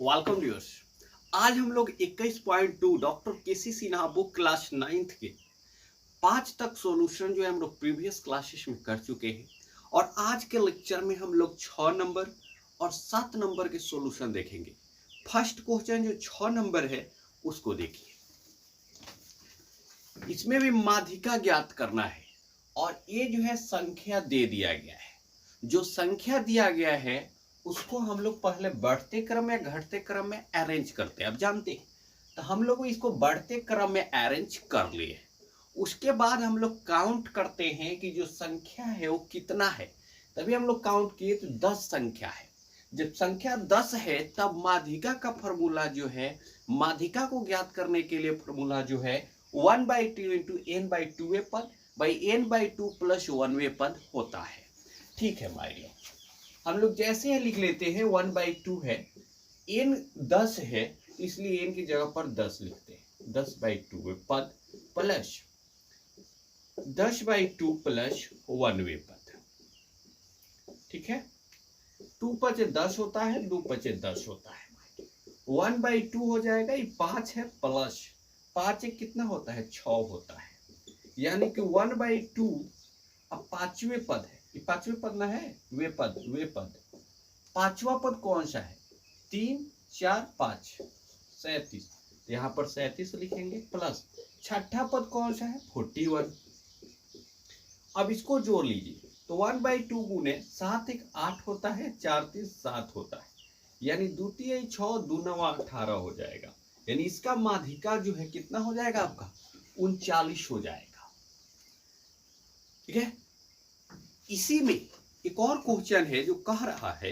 Welcome viewers. आज हम लोग 21.2 डॉक्टर केसी सिन्हा बुक क्लास 9th के 5 तक सॉल्यूशन जो है हम लोग प्रीवियस क्लासेस में कर चुके हैं और आज के लेक्चर में हम लोग 6 नंबर और 7 नंबर के सॉल्यूशन देखेंगे। फर्स्ट क्वेश्चन जो 6 नंबर है उसको देखिए। इसमें भी माध्यिका ज्ञात करना है और ये जो है संख्या दे दिया गया है। जो संख्या दिया गया है उसको हम लोग पहले बढ़ते क्रम या घटते क्रम में अरेंज करते हैं। अब जानते हैं तो हम लोग इसको बढ़ते क्रम में अरेंज कर लिए। उसके बाद हम लोग काउंट करते हैं कि जो संख्या है वो कितना है। तभी हम लोग काउंट किए तो 10 संख्या है। जब संख्या 10 है तब माध्यिका का फॉर्मूला जो है, माध्यिका को ज्ञात करने के लिए फॉर्मूला जो है 1/2 इंटू n/2 पद बाई n/2 प्लस 1 पद होता है। ठीक है भाई, हम लोग जैसे ही लिख लेते हैं 1/2 है, n 10 है इसलिए n की जगह पर 10 लिखते हैं। 10/2 पद प्लस 10/2 प्लस 1 पद। ठीक है, 2 × 10 होता है, 2 × 10 होता है। 1/2 हो जाएगा, ये 5 है प्लस 5 कितना होता है, 6 होता है। यानी कि 1/2 अब 5वें पद है, ये 5वें पद ना है, वे पद 5वां पद कौन सा है, 3 4 5 37, यहाँ पर 37 लिखेंगे प्लस 6ठा पद कौन सा है, 41। अब इसको जोड़ लीजिए तो 1/2 गुने 7 1 8 होता है, 4 3 7 होता है, यानी 2 3 6 2 9 18 हो जाएगा। यानी इसका माध्यिका जो है कितना हो जाएगा आपका, 39 हो जाएगा। ठीक है, इसी में एक और क्वेश्चन है जो कह रहा है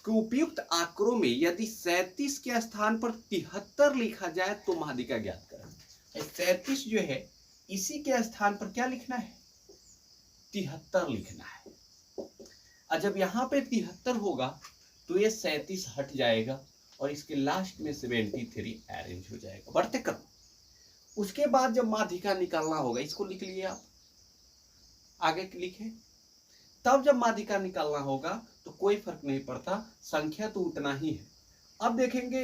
कि उपयुक्त आंकड़ों में यदि 37 के स्थान पर 73 लिखा जाए तो माध्यिका ज्ञात करें। 37 जो है इसी के स्थान पर क्या लिखना है, 73 लिखना है। और जब यहाँ पे 73 होगा तो ये 37 हट जाएगा और इसके लास्ट में 73 अरेंज हो जाएगा बढ़ते क्रम। उसके बाद जब माध्यिका निकालना होगा, इसको लिख लिए आप, आगे लिखे, तब जब माध्यिका निकालना होगा तो कोई फर्क नहीं पड़ता, संख्या तो उतना ही है। अब देखेंगे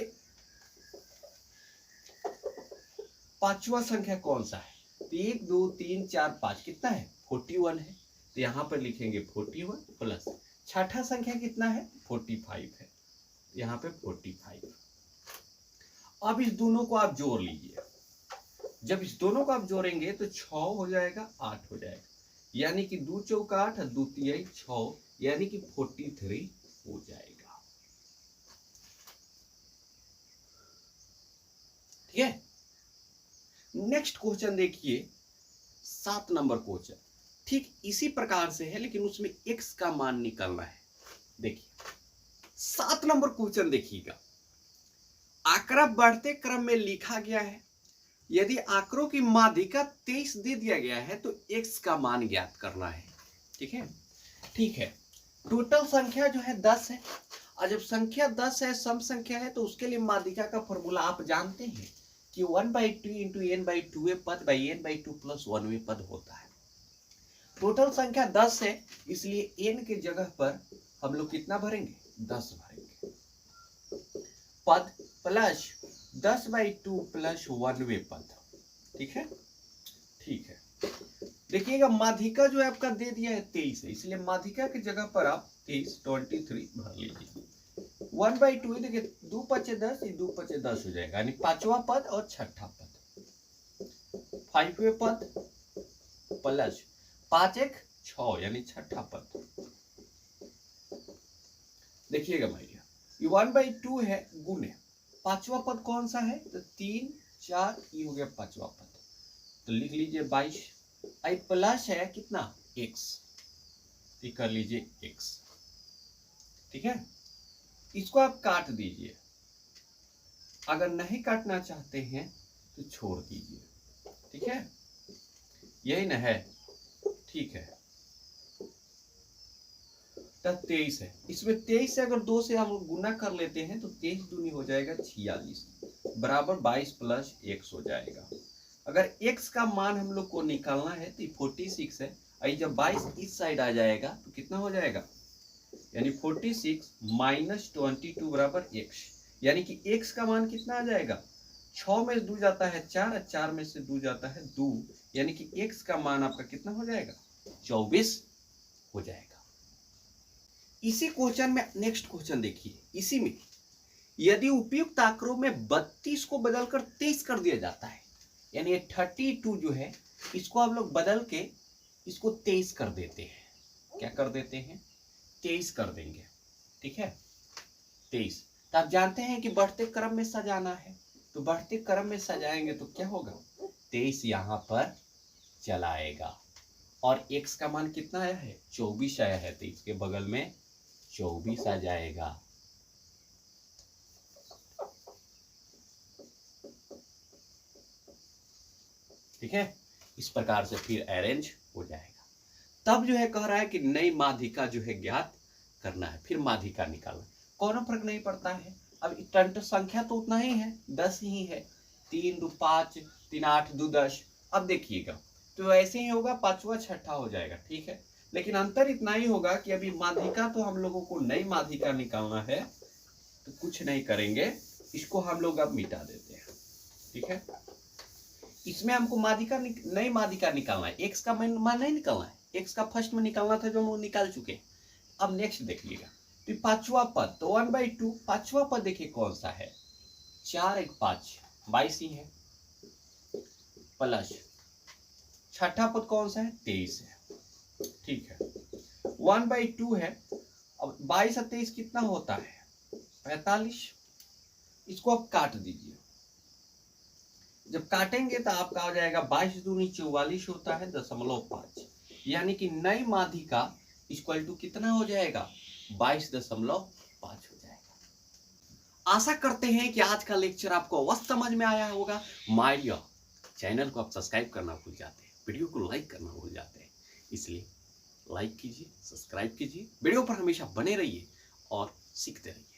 5वां संख्या कौन सा है, 1 2 3 4 5 कितना है, 41 है, तो यहाँ पर लिखेंगे 41 प्लस 6ठा संख्या कितना है, 45 है, यहाँ पे 45। अब इस दोनों को आप जोड़ लीजिए। जब इस दोनों को आप जोड़ेंगे तो 6 हो जाएगा, 8 हो जाएगा, यानी कि 2 × 8 2 × 6, यानी कि 43 हो जाएगा। ठीक है, नेक्स्ट क्वेश्चन देखिए, 7 नंबर क्वेश्चन ठीक इसी प्रकार से है लेकिन उसमें x का मान निकालना है। देखिए 7 नंबर क्वेश्चन देखिएगा, आंकड़ा बढ़ते क्रम में लिखा गया है। यदि आंकड़ों की माध्यिका 23 दे दिया गया है तो x का मान ज्ञात करना है। ठीक है, ठीक है, टोटल संख्या जो है 10 है और जब संख्या 10 है, सम संख्या है, तो उसके लिए माध्यिका का फॉर्मूला आप जानते हैं कि 1/2 इंटू n/2 पद बाई n/2 प्लस 1 पद होता है। टोटल संख्या 10 है इसलिए n के जगह पर हम लोग कितना भरेंगे, 10 भरेंगे, पद प्लस 10/2 प्लस 1 पद। ठीक है, ठीक है, देखिएगा माध्यिका जो है आपका दे दिया है 23 है, इसलिए माध्यिका की जगह पर आप 23 भर लीजिए। 1/2 देखिए, 2 × 10 2 × 10 हो जाएगा, यानी 5वां पद और 6ठा पद, 5वें पद प्लस 5 1 6, यानी 6ठा पद। देखिएगा भैया, ये 1/2 है गुने 5वां पद कौन सा है, तो 3 4, ये हो गया 5वां पद, तो लिख लीजिए 22। आई प्लस है कितना, x, ये कर लीजिए x। ठीक है, इसको आप काट दीजिए, अगर नहीं काटना चाहते हैं तो छोड़ दीजिए। ठीक है, यही ना है, ठीक है, तो 23 है, इसमें 23 से अगर 2 से हम गुना कर लेते हैं तो 23 दूनी हो जाएगा 46 बराबर 22 प्लस x हो जाएगा। अगर x का मान हम लोग को निकालना है तो 46 है, आई जब 22 इस साइड आ जाएगा तो कितना हो जाएगा, यानी 46 - 22 बराबर x, यानी कि x का मान कितना आ जाएगा, 6 में से 2 जाता है 4, 4 में से 2 जाता है 2, यानी कि x का मान आपका कितना हो जाएगा, 24 हो जाएगा। इसी क्वेश्चन में नेक्स्ट क्वेश्चन देखिए, इसी में यदि उपयुक्त आंकड़ों में 32 को बदलकर 23 कर दिया जाता है, यानी 32 जो है इसको आप लोग बदल के इसको 23 कर देते हैं, क्या कर देते हैं, 23 कर देंगे, ठीक है 23। तो आप जानते हैं कि बढ़ते क्रम में सजाना है, तो बढ़ते क्रम में सजाएंगे तो क्या होगा, 23 यहां पर चला आएगा, और x का मान कितना आया है, 24 आया है, तो इसके बगल में 24 आ जाएगा। ठीक है, इस प्रकार से फिर अरेंज हो जाएगा। तब जो है कह रहा है कि नई माध्यिका जो है ज्ञात करना है, फिर माध्यिका निकालना, कोनो फर्क नहीं पड़ता है। अब टंट संख्या तो उतना ही है, 10 ही है, 3 2 5 3 8 2 10। अब देखिएगा तो ऐसे ही होगा, पांचवा छठा हो जाएगा, ठीक है। लेकिन अंतर इतना ही होगा कि अभी माध्यिका तो हम लोगों को नई माध्यिका निकालना है, तो कुछ नहीं करेंगे, इसको हम लोग अब मिटा देते हैं, ठीक है। इसमें हमको माध्यिका नई माध्यिका निकालना है, x का मान नहीं निकालना है, x का फर्स्ट में निकालना था जो हम निकाल चुके। अब नेक्स्ट देखिएगा, तो पांचवा पद तो 1/2, पांचवा पद देखिए कौन सा है, 4 1 5 22 ही है, प्लस छठा पद कौन सा है, 23 है, ठीक है। 1/2 है, अब 22 और 23 कितना होता है, 45। इसको आप काट दीजिए, जब काटेंगे तो आपका हो जाएगा 22 दूनी 44 होता है 0.5, यानी कि नई माध्यिका इक्वल टू कितना हो जाएगा, 22.5 हो जाएगा। आशा करते हैं कि आज का लेक्चर आपको अवश्य समझ में आया होगा। माय डियर, चैनल को आप सब्सक्राइब करना भूल जाते हैं, वीडियो को लाइक करना भूल जाते हैं, इसलिए लाइक कीजिए, सब्सक्राइब कीजिए, वीडियो पर हमेशा बने रहिए और सीखते रहिए।